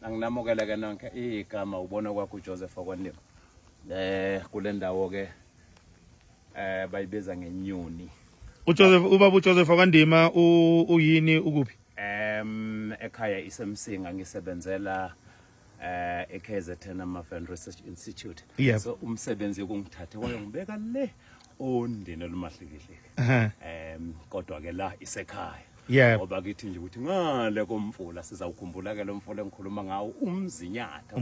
Anginamukela ke nonke igama ubona kwakho uJoseph Okwandima. Kule ndawo ke bayibiza ngenyoni. Ubaba uJoseph Okwandima uyini ukuphi? Ekhaya isemsinga ngisebenzela eKZN Amafen Research Institute. Yep. So umsebenzi ukungithathe wayongibeka le ondini olumahlekile. Kodwa ke la isekhaya. Yeah. Ngoba kithi nje ukuthi ngale komfula sizawukhumbula ke lo mfula engikhuluma ngawo umzinyatha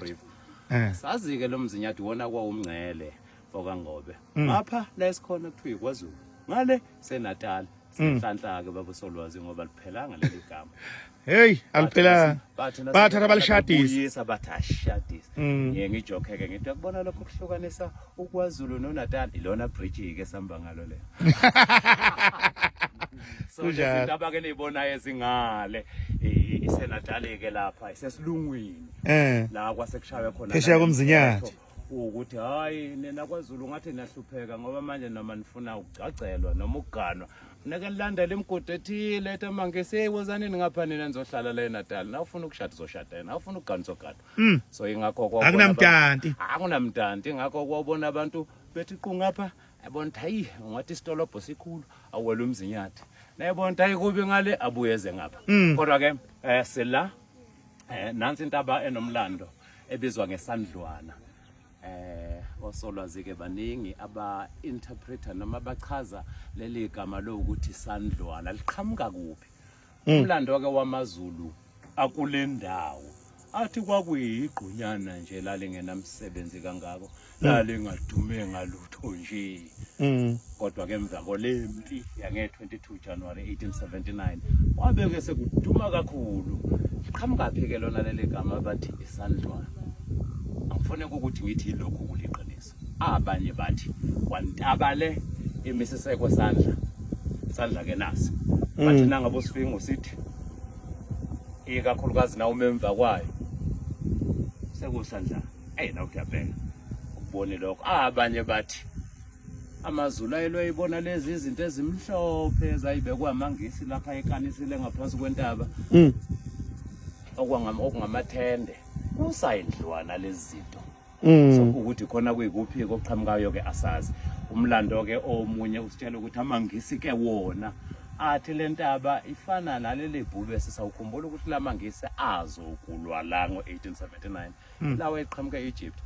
River. Sazi ke lo mzinyatha wona kwa umngcele fokaNgobe. Ngapha la esikhona kuthiwa kwaZulu. Ngale seNatal. Sinhlanhla ke baba Solwazi ngoba liphelanga leli gama. Hey, alphela. Bathatha balishadisa. Yisa bathashadisa. Ngijoke ke ngithi akubona lokho kuhlukanisa uKwaZulu noNatal ilona bridge ke samba ngalo le. So indaba ke niyibonayo ezingale iseNatal ke lapha isesilungwini la kwasekushawe khona phesheya komzinyathi ukuthi hayi nina kwaZulu ngathi niyahlupheka ngoba manje noma nifuna ukucacelwa noma ukuganwa funeka nilandele imigudu ethile ethi mangese wozanini ngapha nina nizohlala la eNatal na ufuna ukushada uzoshada yena ufuna ukugana uzogana so ingakho kwabona akunamntanti ingakho kwabona abantu bethi qungapha yabona ukuthi hayi ngathi isitolobho sikhulu awela umzinyathi nayibona ukuthi hayi kubi ngale abuyeze ngapha kodwa ke sila nansi intaba enomlando ebizwa ngeSandlwana osolwazi ke baningi aba interpreter noma abachaza leli gama lo ukuthi Sandlwana liqhamuka kuphi umlando ke wamaZulu akulendawo athi kwakuyigqunyana nje la lingenamsebenzi kangako la lingadume ngalutho nje kodwa ke emva kolempi yange 22 January 1879 wabe ke sekuduma kakhulu liqhamuka phi ke lona leli gama bathi iSandlwana akufanele ukuthi ngithi lokho kuliqiniso abanye bathi wantabale imisiseko sandla ke nasi bathi nangabo sifingo sithi ikakhulukazi na umemva kwayo sekusandla na ukuyabheka ukubone lokho abanye bathi amaZulu ayelwayibona lezi izinto ezimhlophe zayibekwa amangisi lapha ekanisile ngaphansi kwentaba okungamathende usayindlwana lezi zinto so ukuthi khona kuyikuphi koqhamukayo ke asazi umlando ke omunye usitshela ukuthi amangisi ke wona athi lentaba ifana naleli bhulu sisawukhumbula ukuthi lamangisi azokulwa la ngo1879 lawa eqhamuka eEgypt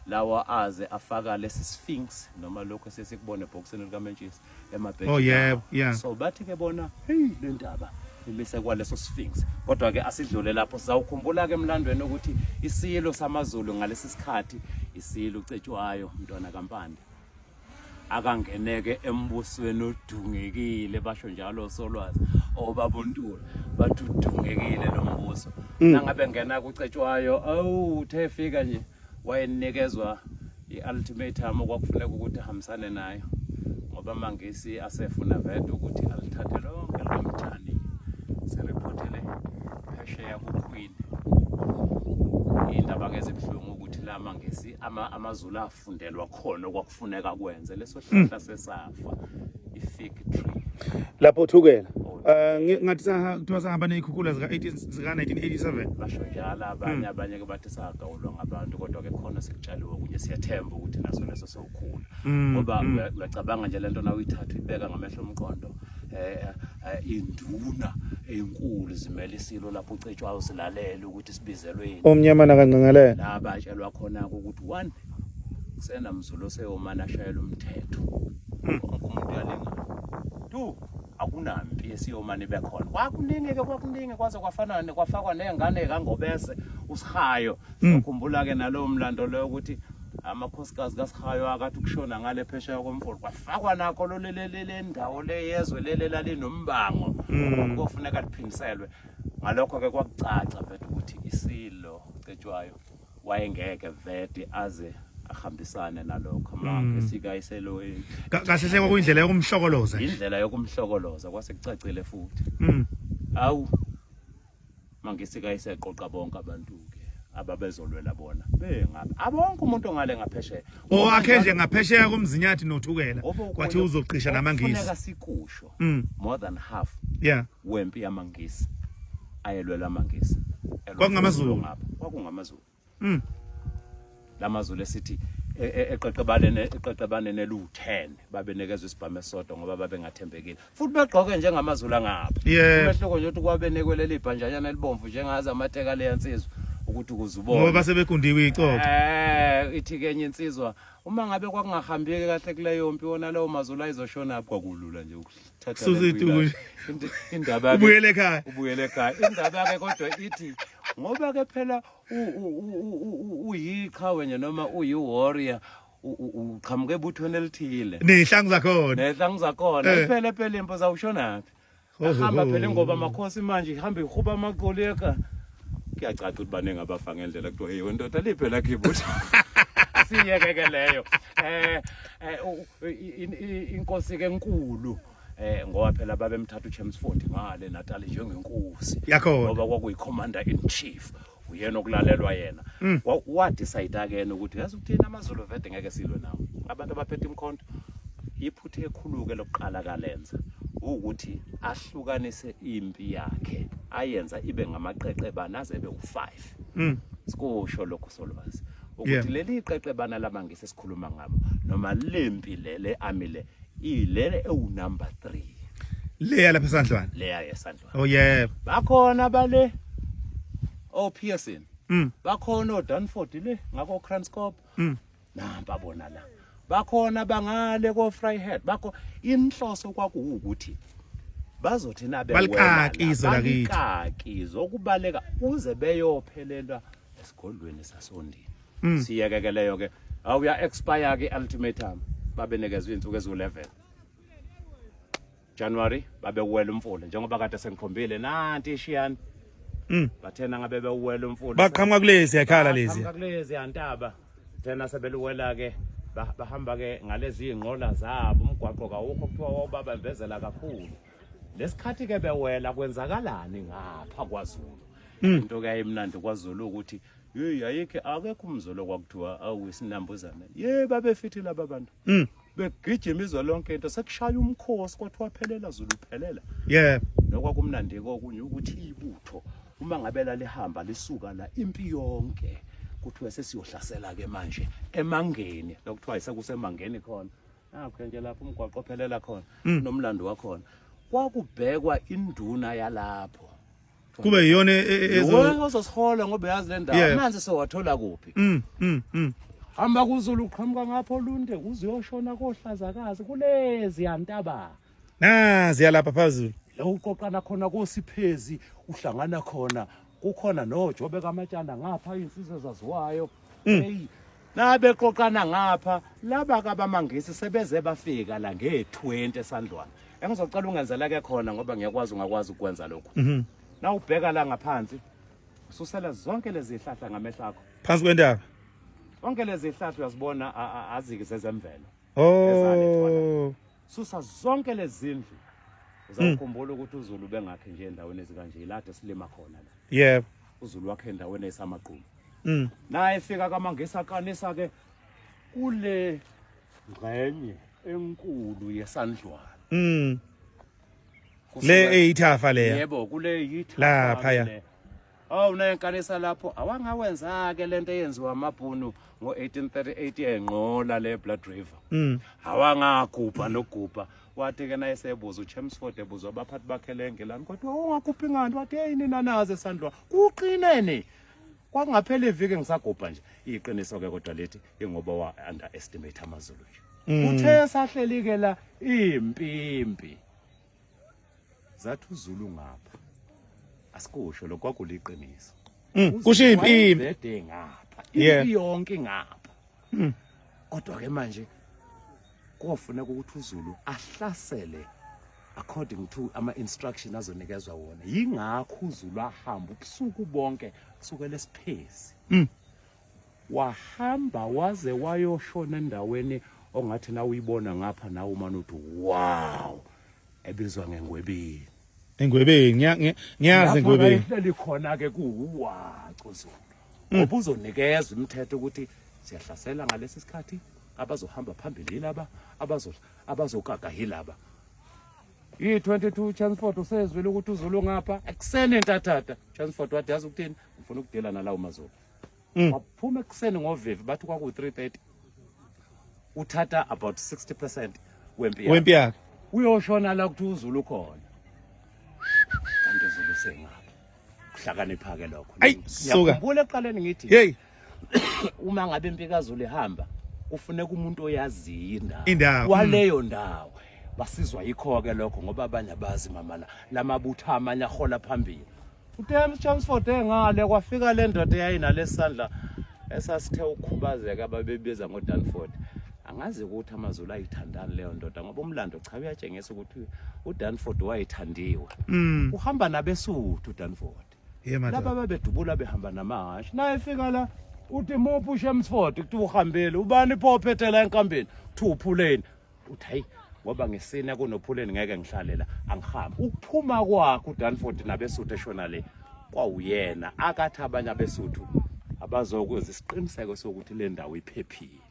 lawa aze afaka lesi Sphinx noma lokho sesikubona ebhokisini likaMantshisi emabhekeni oh yeah so bathi ke bona hey lentaba bese kwaleso Sphinx kodwa ke asidlule lapho sizawukhumbula ke emlandweni ukuthi isilo samaZulu ngalesi sikhathi isilo ucetshwayo umntwana kaMpande akangeneke embusweni odungekile basho njalo Solwazi obabontula bathudungekile lombuso nangabe ngena kucetshwayo uthe fika nje wayenikezwa iultimatum okwakufuneka ukuthi ahambisane nayo ngoba mangisi asefuna vele ukuthi alithathe lonke lomthani serepotele phesheya kuQueen indaba ke ezibhlungu ukuthi la mangisi amaZulu afundelwa khona okwakufuneka kwenze leso hlahla sesafa ifig tree lapho thukela ngathi kuthiwa sahamba nezikhukhula zika 1987 basho njalo abanye ke bathi sagawulwa ngabantu kodwa ke khona sikutshaliwe kunye siyathemba ukuthi naso leso sokukhula ngoba uyacabanga nje lento na uyithatha ibeka ngamehlo omqondo induna enkulu zimele isilo lapho ucetshwayo silalela ukuthi sibizelweni omnyamana kancangalele la batshelwa khona ukuthi 1 sena mzulo seyomana ashayela umthetho umuntu yalenga 2 akunampi esiyomani bekhona kwakuningi kwaze kwafanana kwafakwa nezingane kaNgobese uSihayo ukhumbula ke nalowo mlando lo ukuthi amakhosikazi kaSihayo akathi ukushona ngale phesheya komfula kwafakwa nakho le ndawo leyezwe lelela linombango kofuneka liphindiselwe ngalokho ke kwakucaca vele ukuthi isilo ucetshwayo wayengeke vele aze ahambisane nalokho manje sikayiselo kahle hle kwakuyindlela yokumhlokoloza indlela yokumhlokoloza kwasekucacile futhi awu mangisi kayiseqoqa bonke abantu ke ababezolwela bona bengabe abonke umuntu ngale ngaphesheya akhe nje ngaphesheya komzinyathi nothukela kwathi uzoqisha namangisi kufuneka sikusho more than half yeah wempi yamangisi ayelwela amangisi. KwakungaMaZulu ngapha. KwakungaMaZulu. Lamazulu esithi eqeqebane nelu10 babenikezwe isibhamu esodwa ngoba babengathembekile. Futhi begqoke njengamaZulu angapha. Umehloko nje ukuthi kwabenekwele libhanjanyana elibomvu njengaza amateka leyansizwa ukuthi ukuzubona. Ngoba sebegundiwe icoco. Ithi kenye insizwa uma ngabe kwakungahambike kahle kuleyo mpi wona lawo maZulu ayizoshona kwakulula nje ukuthatha indaba ubuyele ekhaya. Indaba ke kodwa ithi ngoba ke phela uyiqhawe nje noma uyi-warrior uqhamuke ebuthweni elithile nehlangu zakhona phela impo zawushonaphi ahamba phela ngoba amakhosi manje ihamba ihuba amaqoleka kuyacaca ukuthi baningi abafa ngendlela kuthiwa hey wendoda liphela khibutho siyeke leyo inkosi ke enkulu ngoba phela babemthatha uChelmsford ngale Natal njengenkosi ngoba kwakuyiCommander in Chief uyena okulalelwa yena wadecide again ukuthi yazi ukuthina amaZulu vede ngeke silwe nawo abantu abaphethe imkhonto iphuthe ekhuluke lokuqala kalenza ukuthi ahlukanise impi yakhe ayenza ibe ngamaqeqebana aze ebe u5 sikusho lokho solwazi ukuthi leli iqeqebana lamangisi esikhuluma ngabo noma lempi lele amile ilele number 3 leya lapha eSandlwana leya eSandlwana bakhona bale Pearson bakhona Danford le ngako Kranskop namba bona la bakhona bangale ko Vryheid bakho inhloso kwakuwukuthi bazothi nabe balikakizo zokubaleka uze beyophelelwa esigodlweni sasondini siyekekeleyo ke awuya expire ke ultimatum babenikezwe insuku ezu11 January babewela umfula njengoba kade sengikhombile nanti ishiyani bathena ngabe bewela umfula baqhamuka kulezi yakhala lezi baqhamuka kulezi yantaba thena sebeluwela ke bahamba ke ngalezi ingqola zabo umgwaqo kawukho kuthiwa wawubabambezela kakhulu lesikhathi ke bewela kwenzakalani ngapha kwaZulu into ke ayimnandi kwaZulu ukuthi hey ayike akekho umzolo kwakuthiwa awisinambuzane babefithi laba bantu begijima izwe lonke into sekushaya umkhosi kwathiwa phelela Zulu phelela nokwakumnandi kokunye ukuthi ibutho uma ngabela lihamba lisuka la impi yonke kuthiwa sesiyohlasela ke manje emangeni lokuthiwa isekusemangeni khona nakho nje lapho umgwaqo phelela khona nomlando wakhona kwakubhekwa induna yalapho kube yiyona ezosihola ngoba yazi le ndawo amanzi sewathola kuphi hamba kuZulu uqhamuka ngapho lunde uziyoshona kohlazakazi kulezi yantaba nazi yalapha phezulu lo uqoqana khona koSiphezi uhlangana khona kukhona noJobe kaMatshana ngapha insizwe zaziwayo hey nabe qoqana ngapha laba kabamangisi sebeze bafika la nge20 eSandlwana engizocela ungenzela ke khona ngoba ngiyakwazi ungakwazi ukwenza lokho na ubheka la ngaphansi ususela zonke lezi zihlahla ngamehlo akho phansi kwendaba zonke lezi zihlahla uyazibona azike zezemvelo susa zonke lezi zindlu uzakukhumbula ukuthi uZulu bengakhe nje endaweni ezikanje ilade silima khona la uZulu wakhe endaweni esamaqhubu naye efika kamangisa kanisa ke kule ngcenye enkulu yeSandlwana le ithafa leya yebo kule yithafa lapha ya unenkanisa lapho awangawenza ke lento eyenziwa amabhunu ngo1838 enqola le Blood River awangagubha nogubha wathi ke naye sebuza uChelmsford ebuzwa abaphathi bakhe lengelani kodwa ungagubhi ngani wathi hey nina naze eSandlwana kuqinene kwakungaphela iviki ngisagubha nje iqiniso ke kodwa lethi ingoba wa underestimate amaZulu nje uthe sahleli ke la impimpi zathi uZulu ngapha asikusho lokho kwakuliqiniso kusho impimpi vede ngapha impi yonke ngapha kodwa ke manje kofuneka ukuthi uZulu ahlasele according to ama instruction azonikezwa wona yingakho uZulu ahamba ubusuku bonke kusukela eSiphezi wahamba waze wayoshona endaweni ongathi na uyibona ngapha nawe umana uthi wow ebizwa ngengwebeni ngiyazi engwebeni likhona ke kuwaco Zulu ngoba uzonikezwa imithetho ukuthi siyahlasela ngalesi sikhathi abazohamba phambili laba abazokaka hilaba yi-22 Chelmsford usezwile ukuthi uZulu ngapha ekuseni entatata Chelmsford wathi yazi ukuthini ufuna ukudela nalawo maZulu waphuma ekuseni ngovivi bathi kwaku-3:30 uthatha about 60% wempi yakhe uyoshona la kuthi uZulu khona kanti uZulu sengapha kuhlakanipha-ke lokho Ayi, suka. ngiyakhumbula ekuqaleni ngithi hey uma ngabe impi kaZulu ihamba kufuneka umuntu oyaziyo Indawo, waleyo ndawo basizwa yikho-ke lokho ngoba abanye abazi mama lamabutho amanye ahola phambili uTems Chelmsford engale kwafika le ndoda eyayinalesi sandla esasithe ukhubazeka ababebiza ngoDanford angazi ukuthi amaZulu ayithandani leyo ndoda ngoba umlando cha uyatshengisa ukuthi uDanford wayethandiwe uhamba nabesuthu uDanford laba babedubula behamba namahashi naye efika la uthi muphi Chelmsford kuthi uhambele ubani phophethe la enkambeni kuthi uphuleni uthi hayi ngoba ngesina kunophuleni ngeke ngihlalela angihambi ukuphuma kwakhe uDanford nabesuthu eshona le kwawuyena akathi abanye abesuthu abazokwenza isiqiniseko sokuthi le ndawo iphephile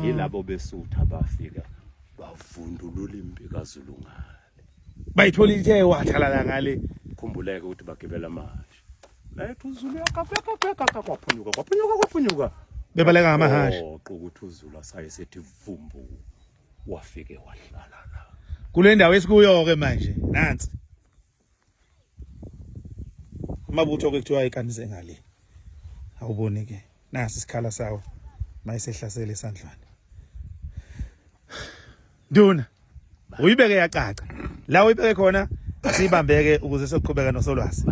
yilabo besuthu abafika bavundulula impi kaZulu ngale bayithola ithe wathalala ngale khumbuleke ukuthi bagibela amahashi nayethi uZulu yakapeka kwaphunyuka bebaleka ngamahashi ukuthi uZulu asayesethi vumbu wafike wahlala la kule ndawo esikuyo ke manje nansi amabutho ke kuthiwa ikanise ngale awuboni ke nasi isikhala sawo mayisehlasela esandlwane Nduna uyibeke yacaca la uyibeke khona asibambeke ukuze sokuqhubeka nosolwazi